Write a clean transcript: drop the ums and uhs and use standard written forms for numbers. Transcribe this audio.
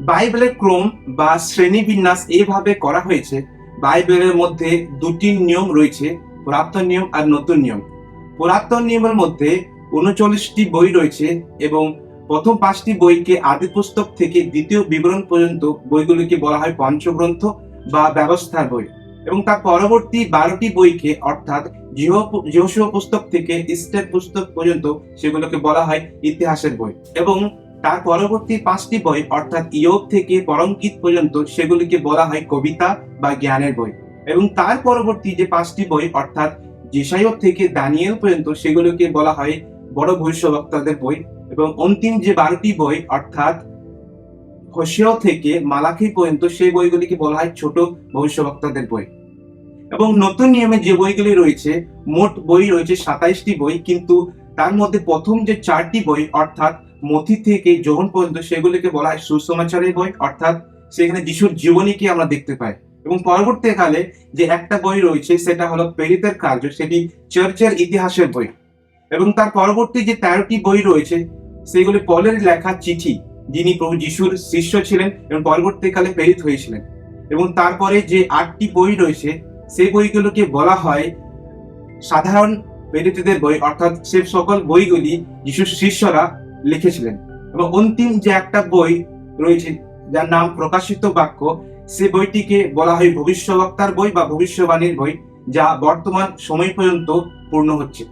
বাইবেলের ক্রম বা শ্রেণীবিন্যাস এইভাবে করা হয়েছে। বাইবেলের মধ্যে দুটি নিয়ম রয়েছে, পুরাতন নিয়ম আর নতুন নিয়ম। পুরাতন নিয়মের মধ্যে 39টি বই রয়েছে এবং প্রথম 5টি বইকে আদি পুস্তক থেকে দ্বিতীয় বিবরণ পর্যন্ত বইগুলিকে বলা হয় পঞ্চগ্রন্থ বা ব্যবস্থার বই। এবং তার পরবর্তী 12টি বইকে অর্থাৎ যহোশুয়া পুস্তক থেকে ইস্টের পুস্তক পর্যন্ত সেগুলোকে বলা হয় ইতিহাসের বই। এবং তার পরবর্তী 5টি বই অর্থাৎ ইয়োব থেকে পরমগীত পর্যন্ত সেগুলিকে বলা হয় কবিতা বা জ্ঞানের বই। এবং তার পরবর্তী যে 5টি বই অর্থাৎ যেশাইয়া থেকে দানিয়েল পর্যন্ত সেগুলোকে বলা হয় বড় ভবিষ্যদ্বক্তাদের বই। এবং অন্তিম যে 12টি বই অর্থাৎ হোশিয়া থেকে মালাখি পর্যন্ত সেই বইগুলিকে বলা হয় ছোট ভবিষ্যদ্বক্তাদের বই। এবং নতুন নিয়মে যে বইগুলি রয়েছে, মোট বই রয়েছে 27টি বই, কিন্তু তার মধ্যে প্রথম যে 4টি বই অর্থাৎ মথি থেকে যোহন পর্যন্ত সেগুলিকে বলা হয় সুসমাচারের বই, অর্থাৎ সেখানে যিশুর জীবনীকে আমরা দেখতে পাই। এবং পরবর্তীকালে যে একটা বই রয়েছে সেটা হলো প্রেরিতের কার্য, সেটি চার্চের ইতিহাসের বই। এবং তার পরবর্তী যে 13টি বই রয়েছে সেগুলি পলের লেখা চিঠি, যিনি প্রভু যিশুর শিষ্য ছিলেন এবং পরবর্তীকালে প্রেরিত হয়েছিলেন। এবং তারপরে যে 8টি বই রয়েছে সেই বইগুলোকে বলা হয় সাধারণ প্রেরিতদের বই, অর্থাৎ সে সকল বইগুলি যিশুর শিষ্যরা লিখেছিলেন। এবং অন্তিম যে একটা বই রয়েছে যার নাম প্রকাশিত বাক্য, সে বইটিকে বলা হয় ভবিষ্যদ্বক্তার বই বা ভবিষ্যবাণীর বই, যা বর্তমান সময় পর্যন্ত পূর্ণ হচ্ছে।